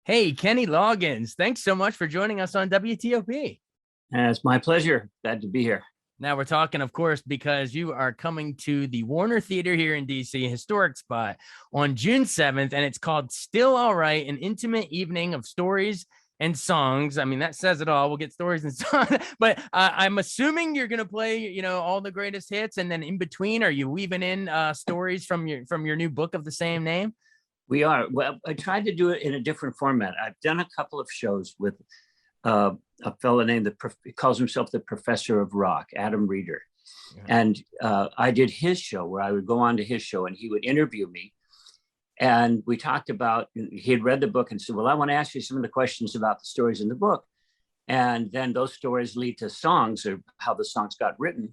Hey, Kenny Loggins, thanks so much for joining us on WTOP. It's my pleasure. Glad to be here. Now we're talking, of course, because you are coming to the Warner Theater here in DC, historic spot, on June 7th, and it's called Still All Right, an intimate evening of stories and songs. I mean, that says it all. We'll get stories and songs, but I'm assuming you're going to play, all the greatest hits, and then in between, are you weaving in stories from your new book of the same name? We are. Well, I tried to do it in a different format. I've done a couple of shows with a fellow named calls himself the Professor of Rock, Adam Reeder. Yeah. And I did his show where I would go on to his show and he would interview me. And we talked about, he had read the book and said, well, I want to ask you some of the questions about the stories in the book. And then those stories lead to songs or how the songs got written.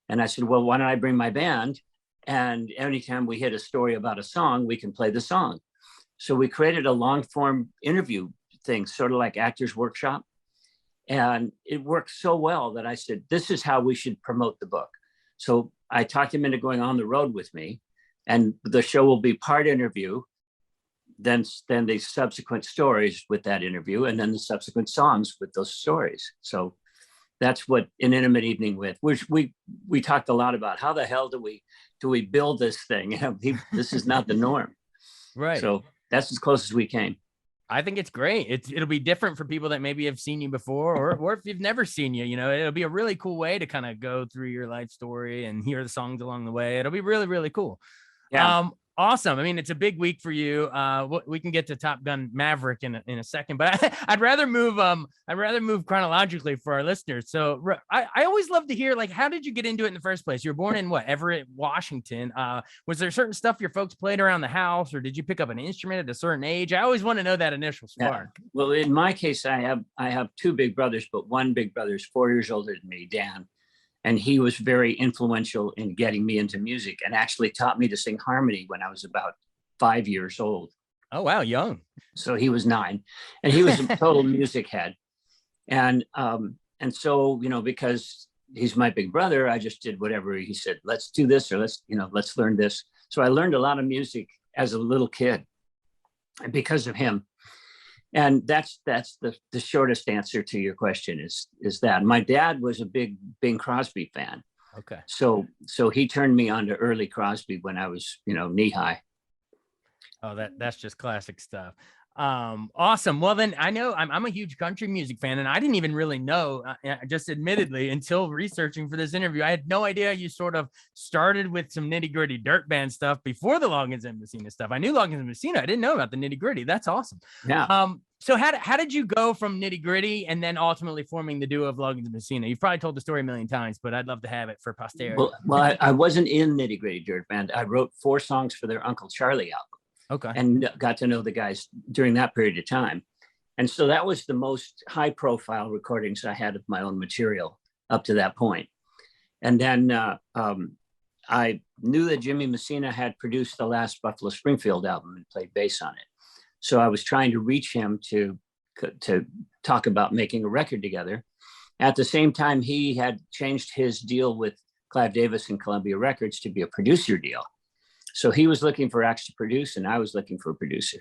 And I said, well, why don't I bring my band? And anytime we hit a story about a song, we can play the song. So we created a long form interview thing, sort of like Actors Workshop. And it worked so well that I said, this is how we should promote the book. So I talked him into going on the road with me, and the show will be part interview, then the subsequent stories with that interview, and then the subsequent songs with those stories. So that's what An Intimate Evening with, which we talked a lot about. How the hell do we build this thing? This is not the norm. Right. So that's as close as we came. I think it's great. It'll be different for people that maybe have seen you before, or if you've never seen you, it'll be a really cool way to kind of go through your life story and hear the songs along the way. It'll be really, really cool. Yeah. Awesome. I mean, it's a big week for you. We can get to Top Gun Maverick in a second, but I'd rather move chronologically for our listeners. So I always love to hear, like, how did you get into it in the first place? You were born in Everett, Washington. Was there certain stuff your folks played around the house, or did you pick up an instrument at a certain age? I always want to know that initial spark. Yeah. Well, in my case, I have two big brothers, but one big brother is 4 years older than me, Dan. And he was very influential in getting me into music and actually taught me to sing harmony when I was about 5 years old. Oh, wow. Young. So he was 9 and he was a total music head. And so, because he's my big brother, I just did whatever he said, let's do this, or let's learn this. So I learned a lot of music as a little kid because of him. And that's the shortest answer to your question is that my dad was a big Bing Crosby fan. Okay. So he turned me on to early Crosby when I was, knee high. Oh, that's just classic stuff. Awesome. Well, then I know I'm a huge country music fan, and I didn't even really know, just admittedly, until researching for this interview. I had no idea you sort of started with some nitty gritty dirt band stuff before the Loggins Messina stuff. I knew Loggins Messina. I didn't know about the nitty gritty. That's awesome. Yeah. So how did you go from nitty gritty and then ultimately forming the duo of Loggins Messina? You've probably told the story a million times, but I'd love to have it for posterity. Well, I wasn't in nitty gritty dirt band. I wrote 4 songs for their Uncle Charlie album. Okay. And got to know the guys during that period of time. And so that was the most high profile recordings I had of my own material up to that point. And then I knew that Jimmy Messina had produced the last Buffalo Springfield album and played bass on it. So I was trying to reach him to talk about making a record together. At the same time, he had changed his deal with Clive Davis and Columbia Records to be a producer deal. So he was looking for acts to produce, and I was looking for a producer.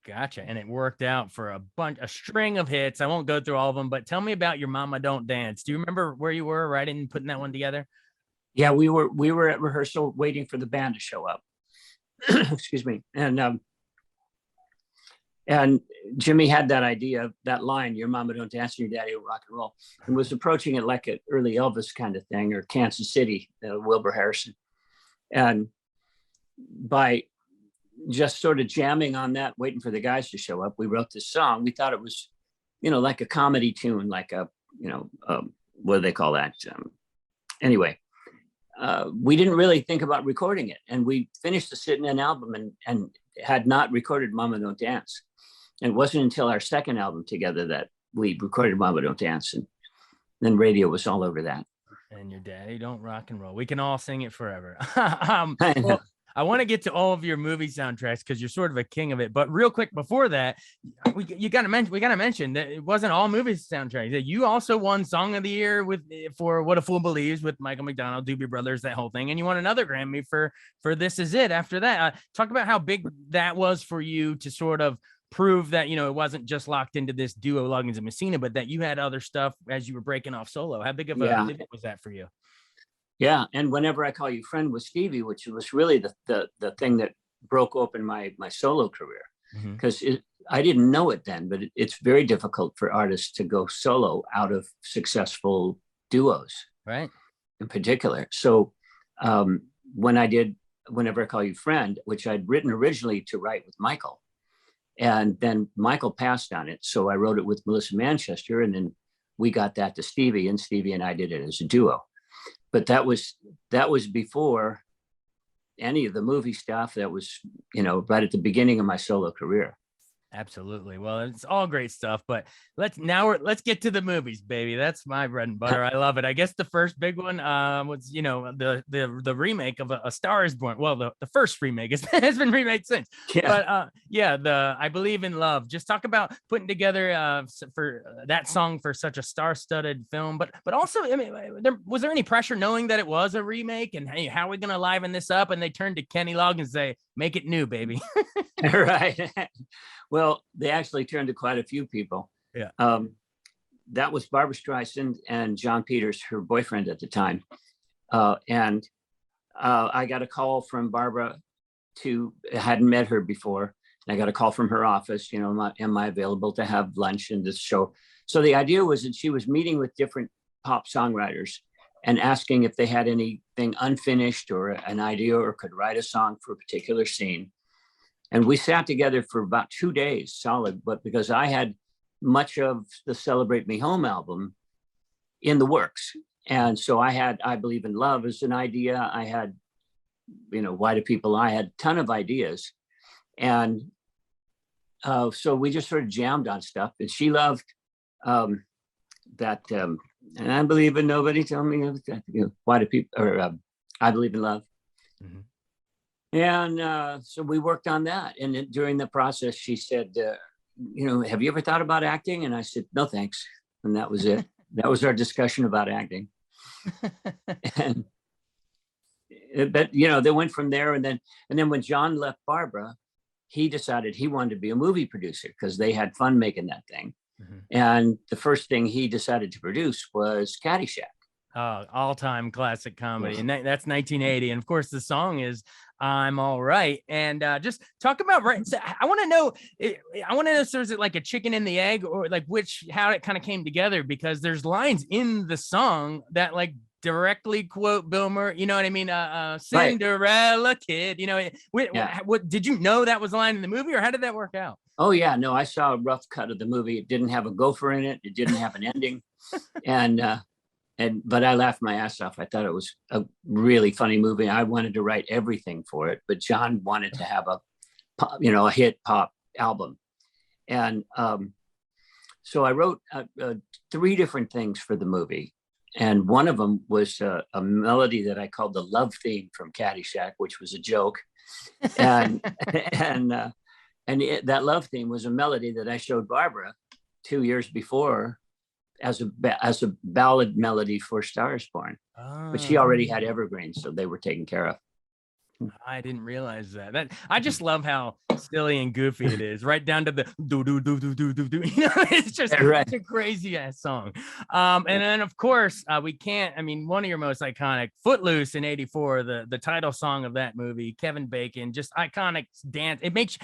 Gotcha. And it worked out for a string of hits. I won't go through all of them, but tell me about Your Mama Don't Dance. Do you remember where you were writing and putting that one together? Yeah, we were at rehearsal waiting for the band to show up. Excuse me. And Jimmy had that idea, that line, "Your mama don't dance and your daddy will rock and roll," and was approaching it like an early Elvis kind of thing, or Kansas City, Wilbur Harrison. And by just sort of jamming on that, waiting for the guys to show up, we wrote this song. We thought it was, like a comedy tune, like a, what do they call that? Anyway, we didn't really think about recording it. And we finished the Sit-In album and had not recorded Mama Don't Dance. And it wasn't until our second album together that we recorded Mama Don't Dance. And then radio was all over that. And your daddy don't rock and roll. We can all sing it forever. Well, I want to get to all of your movie soundtracks because you're sort of a king of it. But real quick before that, we got to mention that it wasn't all movie soundtracks. That you also won Song of the Year for What a Fool Believes with Michael McDonald, Doobie Brothers, that whole thing, and you won another Grammy for This Is It. After that, talk about how big that was for you to sort of prove that, it wasn't just locked into this duo Loggins and Messina, but that you had other stuff as you were breaking off solo. How big of a pivot was that for you? Yeah. And Whenever I Call You Friend with Stevie, which was really the thing that broke open my solo career, because I didn't know it then, but it's very difficult for artists to go solo out of successful duos, right? In particular. So when I did Whenever I Call You Friend, which I'd written originally to write with Michael, and then Michael passed on it, so I wrote it with Melissa Manchester, and then we got that to Stevie, and Stevie and I did it as a duo. But that was before any of the movie stuff. That was, right at the beginning of my solo career. Absolutely. Well, it's all great stuff, but let's get to the movies, baby. That's my bread and butter. I love it. I guess the first big one was, the remake of A Star Is Born. Well, the first remake has been remade since. Yeah. But I Believe in Love. Just talk about putting together for that song for such a star-studded film. But also, I mean, was there any pressure knowing that it was a remake, and hey, how are we gonna liven this up? And they turned to Kenny Loggins and say, "Make it new, baby." Right. Well, they actually turned to quite a few people. Yeah. That was Barbra Streisand and John Peters, her boyfriend at the time. And I got a call from Barbara I hadn't met her before. And I got a call from her office, am I available to have lunch in this show? So the idea was that she was meeting with different pop songwriters and asking if they had anything unfinished or an idea or could write a song for a particular scene. And we sat together for about 2 days solid, but because I had much of the Celebrate Me Home album in the works. And so I had I Believe in Love as an idea. I had, Why Do People Lie? I had a ton of ideas. And so we just sort of jammed on stuff. And she loved that, and I believe in nobody tell me, why do people, or I Believe in Love. Mm-hmm. And so we worked on that. And during the process, she said, have you ever thought about acting? And I said, no, thanks. And that was it. That was our discussion about acting. But, they went from there. And then when John left Barbara, he decided he wanted to be a movie producer because they had fun making that thing. Mm-hmm. And the first thing he decided to produce was Caddyshack. All-time classic comedy. And that's 1980. And of course, the song is I'm All Right. And just talk about, so I want to know if there's like a chicken and the egg, or like how it kind of came together, because there's lines in the song that like directly quote Bill Murray, you know what I mean? Cinderella Kid, what did you know that was a line in the movie, or how did that work out? Oh yeah, no, I saw a rough cut of the movie. It didn't have a gopher in it. It didn't have an ending. But I laughed my ass off. I thought it was a really funny movie. I wanted to write everything for it, but John wanted to have a hit pop album. And so I wrote 3 different things for the movie. And one of them was a melody that I called the love theme from Caddyshack, which was a joke. And that love theme was a melody that I showed Barbara 2 years before as a ballad melody for Star Is Born. But she already had evergreens, so they were taken care of. I didn't realize that. I just love how silly and goofy it is, right down to the do do do do do do do. It's just it's a crazy ass song. And then of course we can't. I mean, one of your most iconic, Footloose in '84, the title song of that movie. Kevin Bacon, just iconic dance. It makes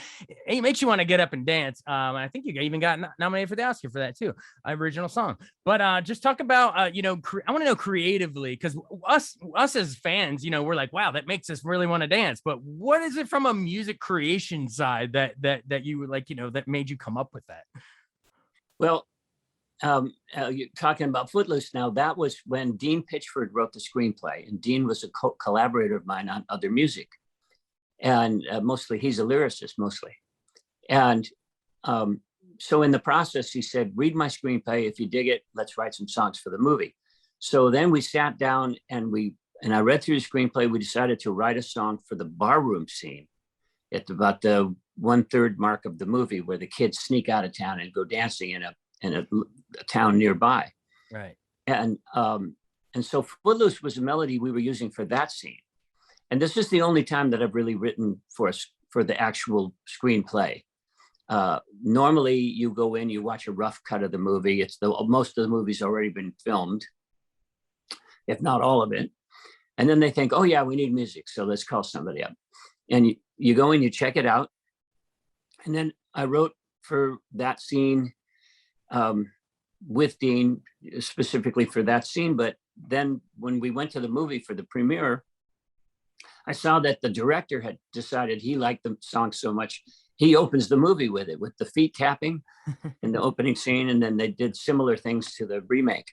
you want to get up and dance. And I think you even got nominated for the Oscar for that too, original song. But just talk about I want to know creatively, because us as fans, we're like, wow, that makes us really want to dance. But what is it from a music creation side that you would like, that made you come up with that? Well, you're talking about Footloose now. That was when Dean Pitchford wrote the screenplay, and Dean was a collaborator of mine on other music, and mostly he's a lyricist mostly. And so in the process, he said, read my screenplay. If you dig it, let's write some songs for the movie. So then we sat down and I read through the screenplay. We decided to write a song for the barroom scene at about the 1/3 mark of the movie, where the kids sneak out of town and go dancing in a town nearby. Right. And so Footloose was a melody we were using for that scene. And this is the only time that I've really written for the actual screenplay. Normally you go in, you watch a rough cut of the movie. Most of the movie's already been filmed, if not all of it. And then they think, oh yeah, we need music, so let's call somebody up. And you go in, you check it out. And then I wrote for that scene with Dean specifically for that scene. But then when we went to the movie for the premiere, I saw that the director had decided he liked the song so much, he opens the movie with it, with the feet tapping in the opening scene. And then they did similar things to the remake.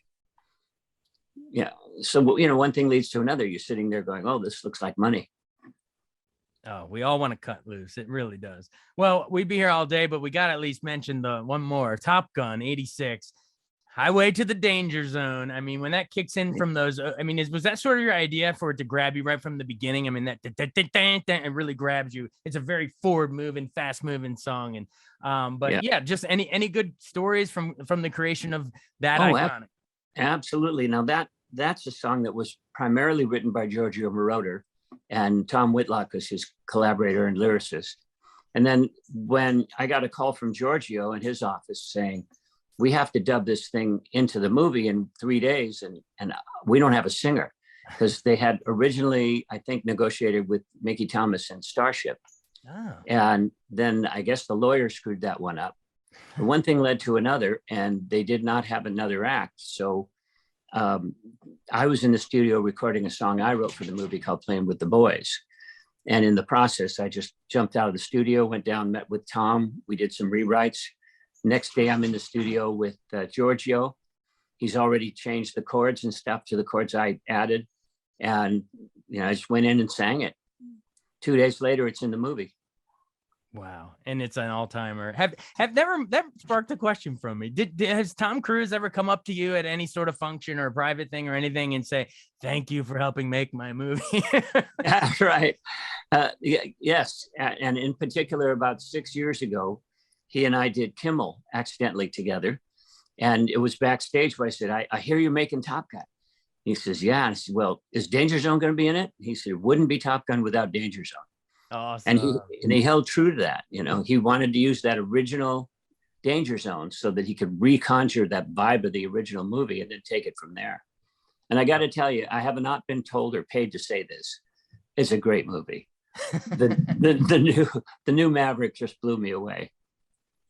Yeah. So, one thing leads to another. You're sitting there going, oh, this looks like money. Oh, we all want to cut loose. It really does. Well, we'd be here all day, but we got to at least mention the one more, Top Gun 86, Highway to the Danger Zone. I mean, when that kicks in from those, was that sort of your idea for it to grab you right from the beginning? I mean, that it really grabs you. It's a very forward moving, fast moving song. And, just any good stories from the creation of that iconic. Absolutely. Now that's a song that was primarily written by Giorgio Moroder, and Tom Whitlock was his collaborator and lyricist. And then when I got a call from Giorgio in his office saying, we have to dub this thing into the movie in 3 days, and we don't have a singer, because they had originally, I think, negotiated with Mickey Thomas and Starship. Oh. And then I guess the lawyer screwed that one up. One thing led to another, and they did not have another act. So I was in the studio recording a song I wrote for the movie called Playing with the Boys. And in the process, I just jumped out of the studio, went down, met with Tom. We did some rewrites. Next day, I'm in the studio with Giorgio. He's already changed the chords and stuff to the chords I added. And, I just went in and sang it. 2 days later, it's in the movie. Wow. And it's an all-timer. That sparked a question from me. Has Tom Cruise ever come up to you at any sort of function or a private thing or anything and say, thank you for helping make my movie? Right. Yes. And in particular, about 6 years ago, he and I did Kimmel accidentally together. And it was backstage where I said, I hear you're making Top Gun. He says, yeah. And I said, well, is Danger Zone going to be in it? He said, it wouldn't be Top Gun without Danger Zone. Awesome. And he held true to that. He wanted to use that original Danger Zone so that he could reconjure that vibe of the original movie and then take it from there. And I got to tell you, I have not been told or paid to say this. It's a great movie. The new Maverick just blew me away.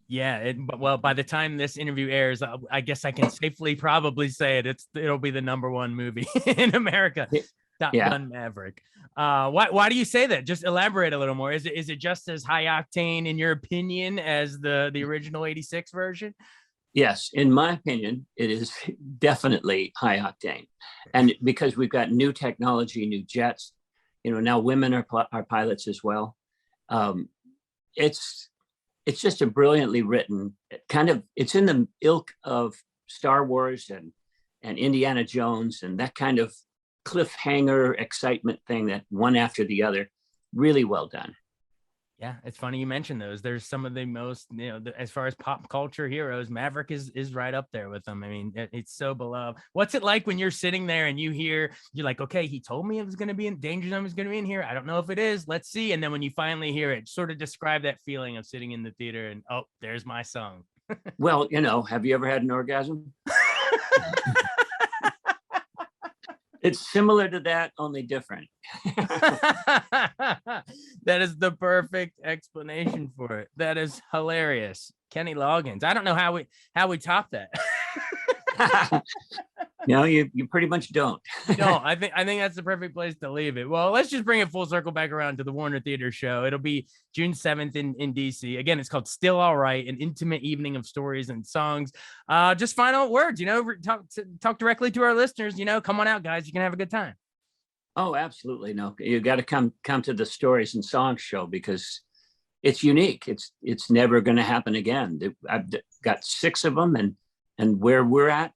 Yeah. Well, by the time this interview airs, I guess I can safely probably say it'll be the number one movie in America. Top Gun Maverick. Why do you say that? Just elaborate a little more. Is it just as high octane in your opinion as the original 86 version? Yes, in my opinion, it is definitely high octane. And because we've got new technology, new jets, now women are pilots as well. It's just a brilliantly written it's in the ilk of Star Wars and Indiana Jones and that kind of cliffhanger excitement thing, that one after the other. Really well done. Yeah, it's funny you mentioned those. There's some of the most, as far as pop culture heroes, Maverick is right up there with them. I mean, it's so beloved. What's it like when you're sitting there and you're like, okay, he told me it was going to be in Danger Zone, was going to be in here. I don't know if it is. Let's see. And then when you finally hear it, sort of describe that feeling of sitting in the theater and, oh, there's my song. Well, have you ever had an orgasm? It's similar to that, only different. That is the perfect explanation for it. That is hilarious. Kenny Loggins. I don't know how we top that. You pretty much don't. No, I think that's the perfect place to leave it. Well, let's just bring it full circle back around to the Warner Theater show. It'll be June 7th in DC. Again, it's called Still All Right, an intimate evening of stories and songs. Just final words, talk directly to our listeners, come on out, guys. You can have a good time. Oh, absolutely. No, you got to come to the Stories and Songs show because it's unique. It's never going to happen again. I've got 6 of them, and where we're at,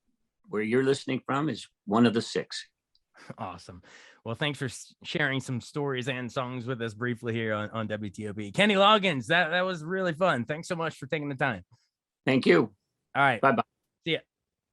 where you're listening from, is one of the 6. Awesome. Well, thanks for sharing some stories and songs with us briefly here on WTOP. Kenny Loggins, that was really fun. Thanks so much for taking the time. Thank you. All right. Bye-bye. See ya.